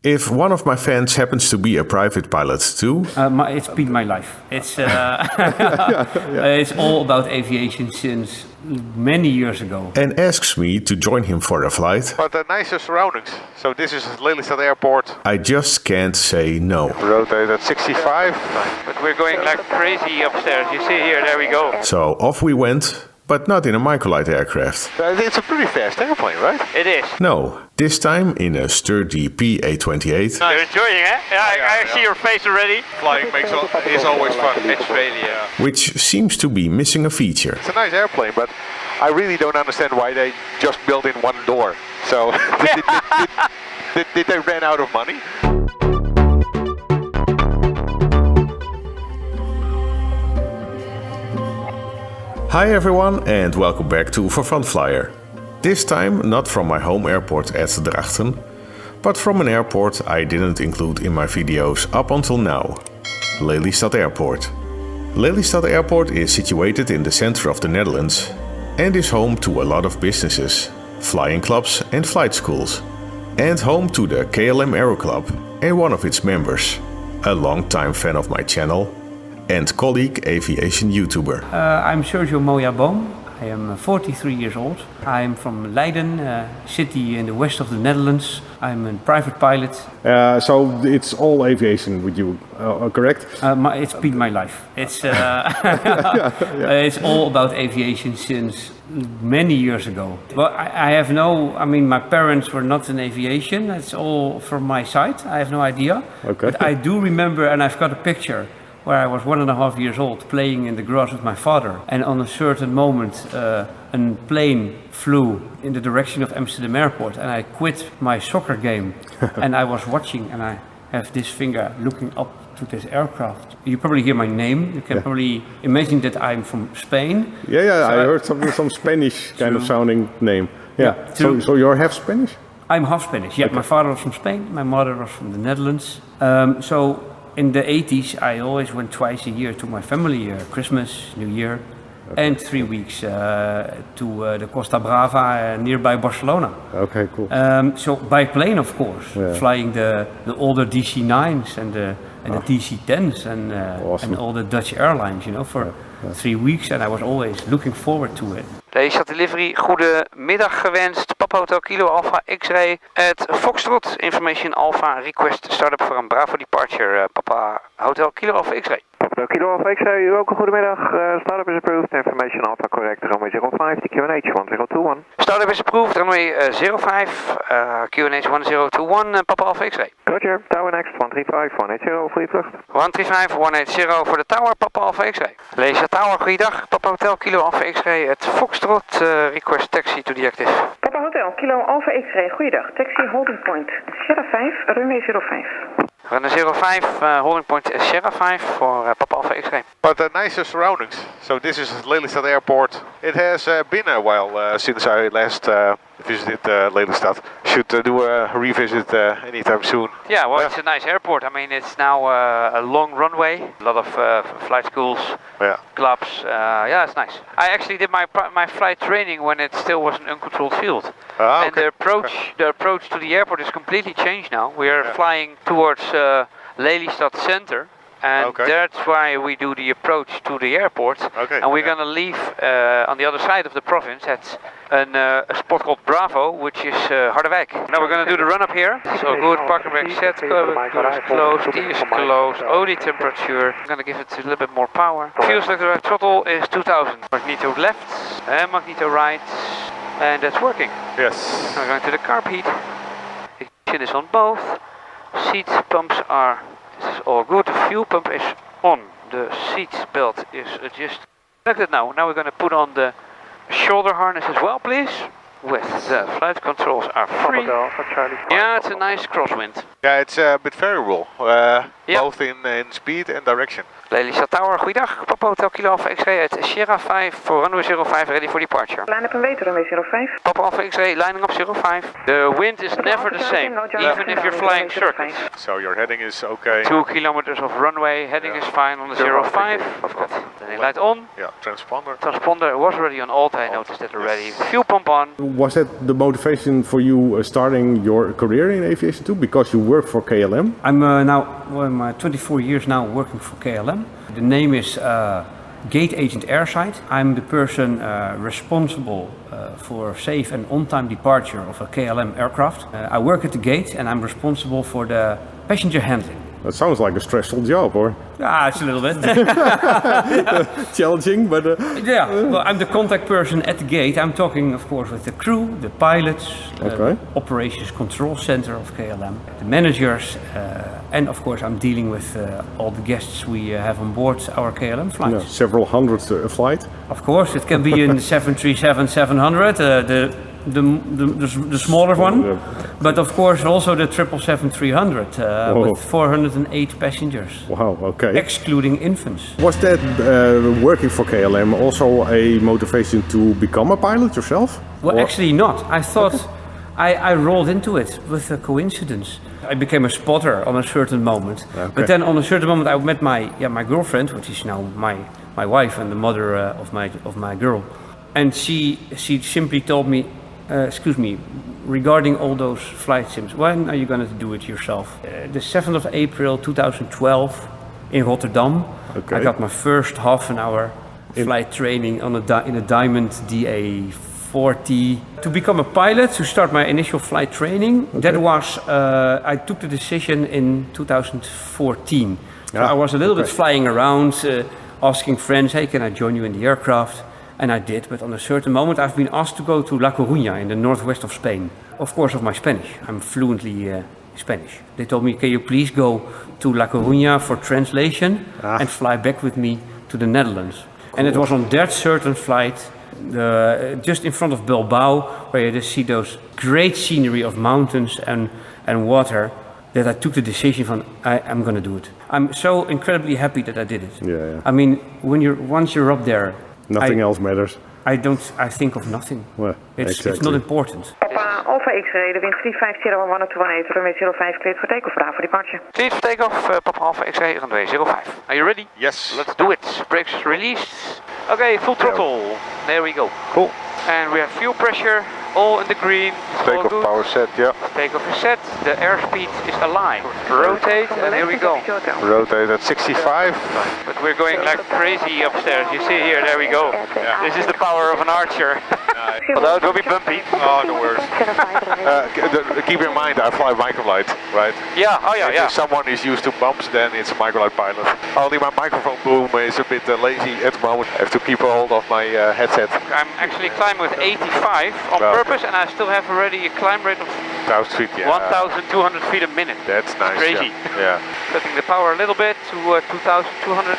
If one of my fans happens to be a private pilot too... It's been my life. It's it's all about aviation since many years ago. And asks me to join him for a flight... But the nicer surroundings. So this is Lelystad Airport. I just can't say no. Rotate at 65. But we're going like crazy upstairs. You see here, there we go. So off we went, but not in a microlight aircraft. It's a pretty fast airplane, right? It is. No, this time in a sturdy PA-28. You're enjoying it? Yeah, I see your face already. Flying is always fun. It's really, Which seems to be missing a feature. It's a nice airplane, but I really don't understand why they just built in one door. So, did they run out of money? Hi everyone and welcome back to For Fun Flyer. This time not from my home airport at Drachten, but from an airport I didn't include in my videos up until now. Lelystad Airport. Lelystad Airport is situated in the center of the Netherlands and is home to a lot of businesses, flying clubs and flight schools, and home to the KLM Aero Club and one of its members, a long-time fan of my channel and colleague aviation YouTuber. I'm Sergi757aviation. I am 43 years old. I'm from Leiden, a city in the west of the Netherlands. I'm a private pilot. So it's all aviation with you, correct? It's been my life. It's it's all about aviation since many years ago. Well, I mean, my parents were not in aviation. It's all from my side. I have no idea. Okay. But I do remember, and I've got a picture where I was 1.5 years old playing in the grass with my father, and on a certain moment a plane flew in the direction of Amsterdam Airport, and I quit my soccer game and I was watching, and I have this finger looking up to this aircraft. You probably hear my name. You can probably imagine that I'm from Spain. Yeah, so I heard some Spanish kind of sounding name. Yeah. So you're half Spanish? I'm half Spanish. Yeah, okay. My father was from Spain. My mother was from the Netherlands. So in the 80s, I always went twice a year to my family, Christmas, New Year, and 3 weeks to the Costa Brava nearby Barcelona. Okay, cool. So by plane, of course, flying the older DC-9s and the DC-10s and all the Dutch airlines, you know, for 3 weeks, and I was always looking forward to it. Lelystad Delivery, goedemiddag gewenst. Papa Hotel Kilo Alpha X-Ray at Foxtrot. Information Alpha request startup for een Bravo departure. Papa Hotel Kilo Alpha X-Ray. Papa Kilo Alpha X-Ray, u ook een goedemiddag. Startup is approved. Information Alpha correct. Runway 05, QNH 1021. Startup is approved. Runway 05, QNH 1021. Papa Alpha X-Ray. Roger. Tower next 135 180 voor je vlucht. 135 180 voor de Tower. Papa Alpha X-Ray. Lelystad Tower, goeiedag. Papa Hotel Kilo Alpha X-Ray at Foxtrot. Request taxi to the active. Papa Hotel Kilo Alpha X-Ray, goeiedag. Taxi holding point Sierra 5, runway 05. Runway 05, holding point Sierra 5 for Papa Alpha X-Ray. But the nicer surroundings. So this is Lelystad Airport. It has been a while since I last visited Lelystad. Should do a revisit anytime soon. Yeah, well, it's a nice airport. I mean, it's now a long runway, a lot of flight schools, clubs. Yeah, it's nice. I actually did my flight training when it still was an uncontrolled field. And the approach to the airport is completely changed now. We are flying towards Lelystad Center. And that's why we do the approach to the airport. And we're going to leave on the other side of the province at a spot called Bravo, which is Harderwijk. Now we're going to do the run up here. So good, parking brake set, close, D is closed, OD temperature. I'm going to give it a little bit more power. Fuel selector right throttle is 2000. Magneto left and magneto right. And that's working. Yes. Now we're going to the carb heat. Ignition is on both. Seat pumps are... This is all good. The fuel pump is on. The seat belt is adjusted. Like that now. Now we're going to put on the shoulder harness as well, please. With the flight controls are free. Yeah, it's a nice crosswind. Yeah, it's a bit variable. both in speed and direction. Lelystad Tower, goeiedag. Papa Hotel Kilo Alpha X-ray at Sierra 5 for runway 05, ready for departure. Line up and wait, runway 05. Papa Alpha X-ray, lining up 05. The wind is never the same, even if you're flying circuits. So your heading is okay? 2 kilometers of runway, heading is fine on the 05. Landing light on. Yeah, transponder. Transponder was already on alt, I noticed that already. Fuel pump on. Was that the motivation for you starting your career in aviation too? Because you work for KLM? I'm now, well, I'm 24 years now working for KLM. The name is Gate Agent Airside. I'm the person responsible for safe and on-time departure of a KLM aircraft. I work at the gate and I'm responsible for the passenger handling. That sounds like a stressful job, or? Ah, it's a little bit. Challenging, but... Yeah, well, I'm the contact person at the gate. I'm talking, of course, with the crew, the pilots, the operations control center of KLM, the managers, and of course I'm dealing with all the guests we have on board our KLM flights. Yeah, several hundred a flight. Of course, it can be in 737-700, the smaller one, but of course also the 777-300 with 408 passengers. Wow, okay. Excluding infants. Was that working for KLM also a motivation to become a pilot yourself? Well, actually not. I thought I rolled into it with a coincidence. I became a spotter on a certain moment, but then on a certain moment I met my girlfriend, which is now my wife and the mother of my girl, and she simply told me, excuse me, regarding all those flight sims, when are you going to do it yourself? The 7th of April 2012 in Rotterdam, I got my first half an hour flight training on in a Diamond DA40. To become a pilot, to start my initial flight training, that was, I took the decision in 2014. So I was a little bit flying around, asking friends, hey, can I join you in the aircraft? And I did, but on a certain moment I've been asked to go to La Coruña in the northwest of Spain. Of course of my Spanish, I'm fluently Spanish. They told me, can you please go to La Coruña for translation and fly back with me to the Netherlands. Cool. And it was on that certain flight, just in front of Bilbao, where you just see those great scenery of mountains and water, that I took the decision from, I'm going to do it. I'm so incredibly happy that I did it. Yeah. I mean, once you're up there, nothing else matters. I think of nothing. Well, it's not important. Papa Alpha X-ray, the wind 350-10218, runway 05, cleared for takeoff, for departure. Cleared for takeoff, Papa Alpha X-ray, runway 05. Are you ready? Yes. Let's do it. Brakes released. Okay, full throttle. There we go. Cool. And we have fuel pressure, all in the green. Takeoff power set, yeah. Takeoff is set. The airspeed is aligned. Rotate, and here we go. Rotate at 65. But we're going like crazy upstairs. You see here, there we go. Yeah. This is the power of an archer. Although it will be bumpy. Oh, the worst. Keep in mind, I fly microlight, right? Yeah, If someone is used to bumps, then it's a microlight pilot. Only my microphone boom is a bit lazy at the moment. I have to keep a hold of my headset. I'm actually climbing with 85 on purpose, and I still have already a climb rate of 1,000 feet, 1,200 feet a minute. That's nice. Crazy. Yeah. Setting the power a little bit to 2,200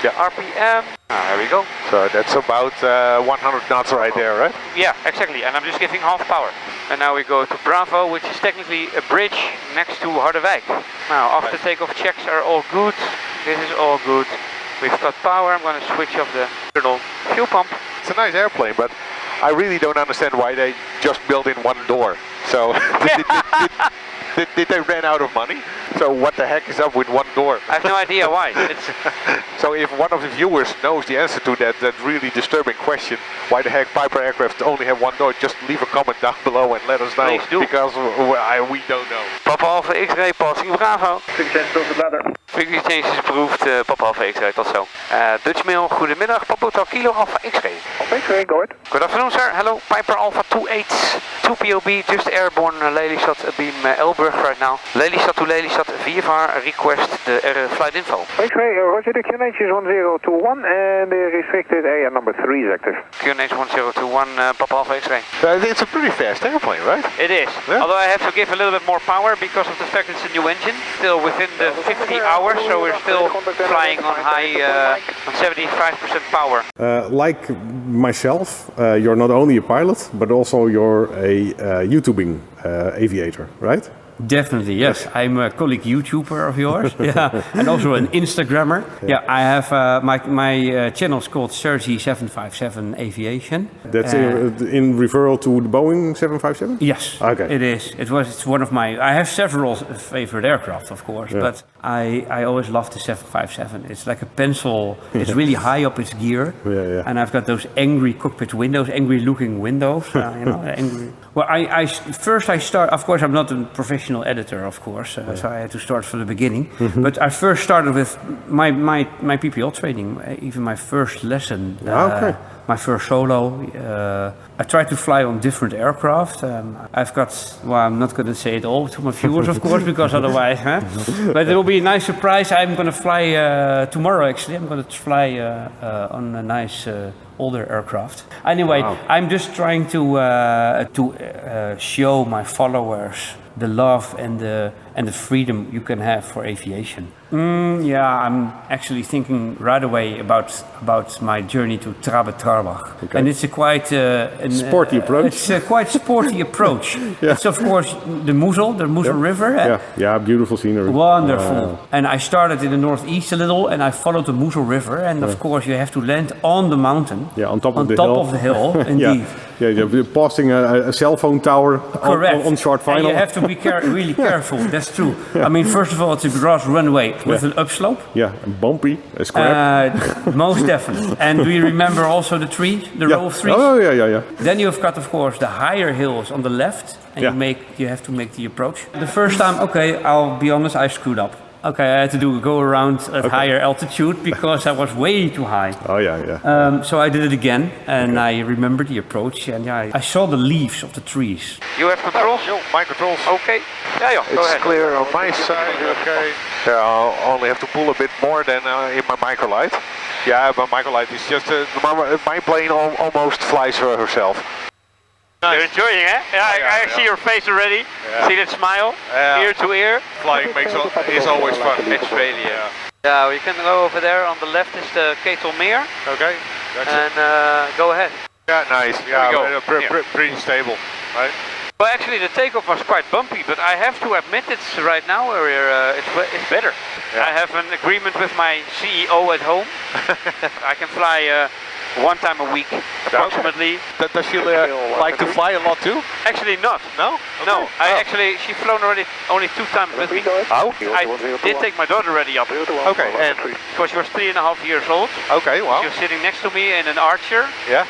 RPM. There we go. So that's about 100 knots right there, right? Yeah, exactly. And I'm just giving half power. And now we go to Bravo, which is technically a bridge next to Harderwijk. Now, after takeoff checks are all good. This is all good. We've got power. I'm going to switch off the fuel pump. It's a nice airplane, but I really don't understand why they just built in one door. So did they run out of money? So what the heck is up with one door? I have no idea why. So if one of the viewers knows the answer to that really disturbing question, why the heck Piper aircraft only have one door, just leave a comment down below and let us know. Please do. Because we don't know. Papa Alpha X-ray passing Bravo. Frequency change is approved, Papa Alpha X-ray, tot zo. Dutch Mail, goedemiddag, Papa Hotel Kilo Alpha X-ray. Alpha X-ray, go ahead. Good afternoon, sir. Hello, Piper Alpha 28, 2 POB, just airborne Lelystad beam Elburg right now. Lelystad to Lelystad, VFR, request the flight info. X-ray, roger, the QNH is 1021 and the restricted area number 3 is active. QNH 1021, Papa Alpha X-ray. It's a pretty fast airplane, right? It is, although I have to give a little bit more power because of the fact it's a new engine. Still within the 50 hours, so we're still flying on high, on 75% power. Like myself, you're not only a pilot, but also you're a YouTubing aviator, right? Definitely, yes. I'm a colleague YouTuber of yours, yeah, and also an Instagrammer. Yeah, I have my channel is called Sergi757aviation. That's in referral to the Boeing 757? Yes, okay. It is. It's one of my. I have several favorite aircraft, of course, but I always love the 757. It's like a pencil. It's really high up its gear, and I've got those angry cockpit windows, angry-looking windows. Angry. Well, I start. Of course, I'm not a professional editor, of course, so I had to start from the beginning. But I first started with my PPL training, even my first lesson. My first solo. I tried to fly on different aircraft. I've got, well, I'm not going to say it all to my viewers, of course, because otherwise, but it will be a nice surprise. I'm going to fly tomorrow, actually. I'm going to fly on a nice older aircraft. Anyway, I'm just trying to show my followers the love and the freedom you can have for aviation. I'm actually thinking right away about my journey to Trabe-Trarbach. And it's a quite sporty approach. It's a quite sporty approach. It's of course the Moezel River. Beautiful scenery. Wonderful. And I started in the northeast a little, and I followed the Moezel River. And of course, you have to land on the mountain. Yeah, on top of the hill. Indeed. You're passing a cell phone tower on short final. And you have to be really careful. That's true. I mean, first of all, it's a grass runway with an upslope. Yeah, and bumpy, a scrap. Most definitely. And do you remember also the trees, the row of trees? Oh, yeah. Then you've got, of course, the higher hills on the left, and you have to make the approach. The first time, I'll be honest, I screwed up. I had to go around at higher altitude because I was way too high. So I did it again, and I remembered the approach, and I saw the leaves of the trees. You have controls? My controls. Okay. Go ahead. It's clear on my side. Okay. I'll only have to pull a bit more than in my microlight. Yeah, my microlight is just my plane almost flies herself. You're enjoying it? Yeah, I see your face already. See that smile, ear to ear. Flying is always fun. It's really, yeah. We can go over there. On the left is the Ketelmeer. Okay, that's and go ahead. Yeah, nice. Yeah, pretty stable, right? Well, actually, the takeoff was quite bumpy, but I have to admit it's right now it's better. I have an agreement with my CEO at home. I can fly one time a week, approximately. Does she like to fly a lot too? Actually not. No? Okay. No, she's flown already only 2 times with me. Oh? I did take my daughter already up. Okay, and because she was 3.5 years old. Okay, wow. She was sitting next to me in an Archer. Yeah.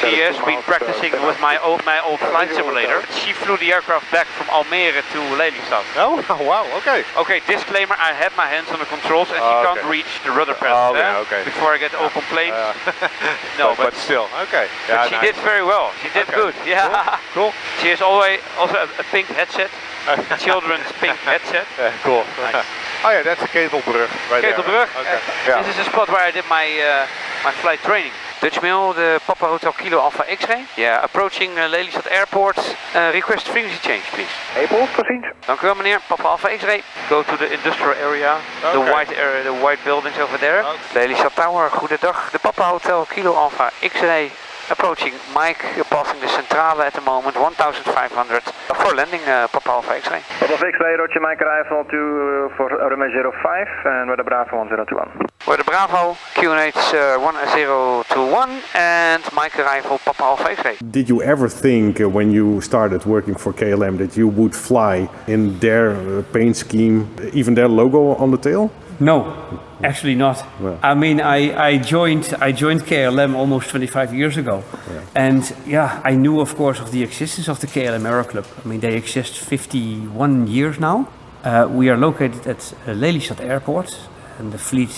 She has been practicing with my old flight simulator. She flew the aircraft back from Almere to Lelystad. Oh, wow, okay. Okay, disclaimer, I had my hands on the controls and she can't reach the rudder pedal. Before I get all complaints. No, but still, okay. But she did very well. She did good. Yeah. Cool. She has always also a pink headset. Children's pink headset. Yeah, cool. Nice. Oh yeah, that's the Ketelbrug right Ketelbrug. there. Okay. This is a spot where I did my my flight training. Dutch Mail, the Papa Hotel Kilo Alpha X-ray. Yeah, approaching Lelystad Airport. Request frequency change, please. April, proceed. Dank u wel, meneer. Papa Alpha X-ray. Go to the industrial area. The white area, the white buildings over there. Lelystad Tower, goedendag. The Papa Hotel Kilo Alpha X-ray. Approaching Mike, you're passing the Centrale at the moment, 1500 for landing Papa Alpha X-ray. Papa X-ray, Roger Mike arrival for runway 05 and weather Bravo 1021. Weather Bravo, QNH 1021 and Mike arrival Papa Alpha X-ray. Did you ever think when you started working for KLM that you would fly in their paint scheme, even their logo on the tail? No, actually not. Well, I mean, I joined KLM almost 25 years ago, and I knew, of course, of the existence of the KLM Aero Club. I mean, they exist 51 years now. We are located at Lelystad Airport, and the fleet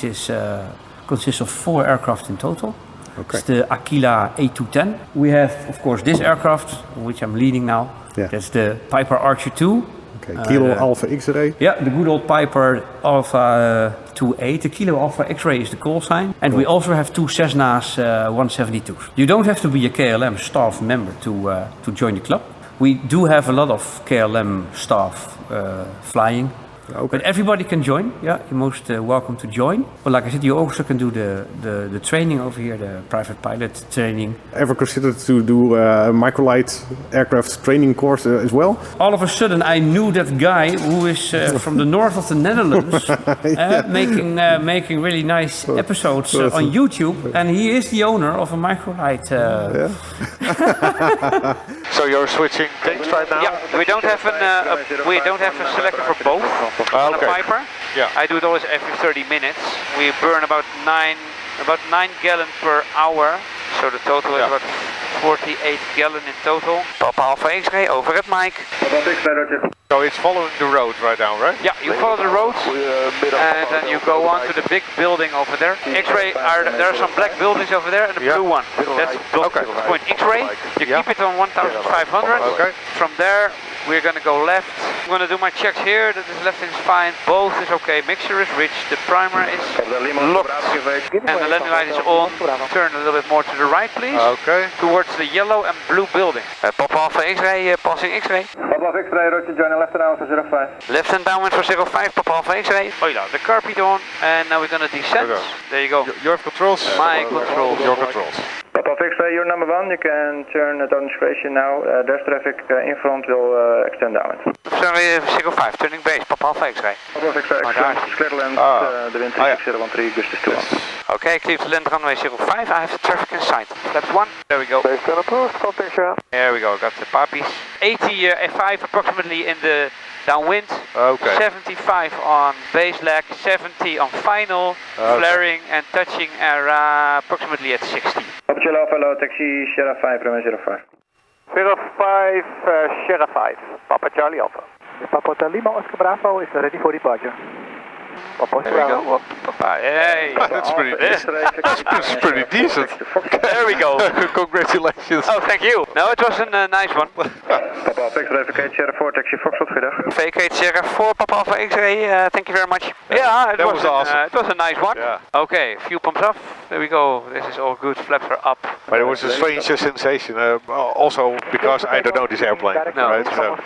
consists of 4 aircraft in total. Okay. It's the Aquila A210. We have, of course, this aircraft, which I'm leading now. Yeah. That's the Piper Archer 2. Okay, Kilo Alpha X-ray. Yeah, the good old Piper Alpha 2A. The Kilo Alpha X-ray is the call sign. And we also have 2 Cessna's 172s. You don't have to be a KLM staff member to join the club. We do have a lot of KLM staff flying. Okay. But everybody can join. Yeah, you're most welcome to join. But like I said, you also can do the training over here, the private pilot training. Ever considered to do a microlight aircraft training course as well? All of a sudden, I knew that guy who is from the north of the Netherlands, making really nice episodes on YouTube, and he is the owner of a microlight. So you're switching tanks right now? Yeah, we don't have a selector for both on a Piper. Yeah. I do it always every 30 minutes. We burn about 9 gallons per hour. So the total is about 48 gallon in total. Papa Alpha X-ray over at Mike. So it's following the road right now, right? Yeah, you follow the roads and then you go on to the big building over there. X-ray, there are some black buildings over there and the blue one. That's point X-ray. You keep it on 1500. Okay. From there, we're going to go left. I'm going to do my checks here. That is left is fine. Both is okay. Mixture is rich. The primer is locked. And the landing light is on. Turn a little bit more to the right, please. Okay. Towards the yellow and blue building. Papa Alpha X-ray, passing X-ray. Papa Alpha X-ray, roger, join left and down for 05. Left and downwind for 05, Papa Alpha X-ray. The carpet on. And now we're going to descend. Okay. There you go. You have controls? My controls. Your controls. Papa Alpha X-ray, you're number 1. You can turn down discretion now. There's traffic in front, will extend downwind. Sorry, 05, turning base, Papa Alpha X-ray. Papa Alpha X-ray, clear land, the wind 3613, Gustus 21. Okay, clear to land runway 05, I have the traffic in sight. Flaps 1, there we go. Base approved, contact you. There we go, got the pappies. 80 F5 approximately in the downwind. Okay. 75 on base leg, 70 on final, flaring and touching approximately at 60. Papa Charlie Alpha, hello, taxi Sierra 5, runway 05. 05, Sierra 5, Papa Charlie Alpha. Papa Hotel Lima Oscar Bravo is ready for departure. Papa There we go. Hey, That's pretty decent. there we go. Congratulations. Oh, thank you. No, it was a nice one. Papa Alpha X-ray, vacate Sierra 4, taxi Foxtrot, goedendag. Vacate Sierra 4, Papa Alpha X-ray, thank you very much. Yeah, that was awesome. It was a nice one. Yeah. Okay, fuel pumps off. There we go. This is all good. Flaps are up. But it was a strange sensation, also because I don't know this airplane. No. Right? So.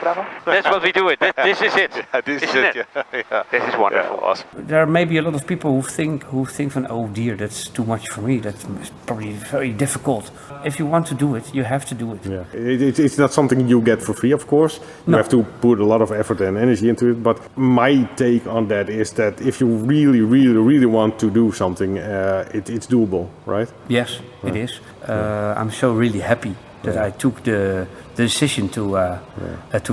That's what we do it. This is it. Yeah, this is Isn't it. Yeah. This is wonderful. Yeah, awesome. There may be a lot of people who think from, oh dear, that's too much for me. That's probably very difficult. If you want to do it, you have to do it. Yeah, it's not something you get for free, of course. You have to put a lot of effort and energy into it. But my take on that is that if you really, really, really want to do something, it's doable, right? Yes, it is. I'm so really happy that I took the decision to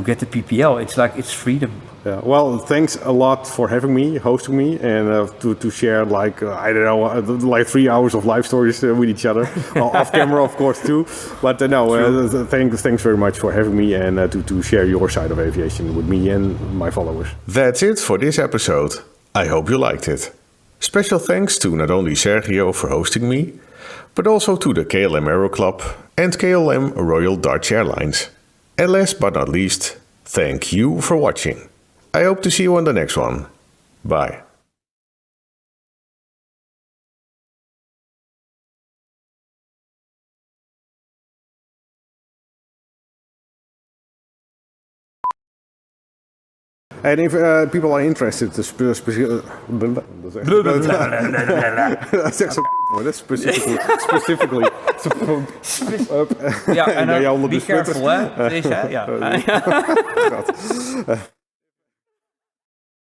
get the PPL. It's like it's freedom. Yeah. Well, thanks a lot for having me, hosting me, and to share like I don't know, like 3 hours of live stories with each other, off camera, of course, too. But thanks very much for having me and to share your side of aviation with me and my followers. That's it for this episode. I hope you liked it. Special thanks to not only Sergio for hosting me, but also to the KLM Aero Club and KLM Royal Dutch Airlines. And last but not least, thank you for watching. I hope to see you on the next one. Bye. And if people are interested, specifically, Ja, en be careful, hè? Deze, ja.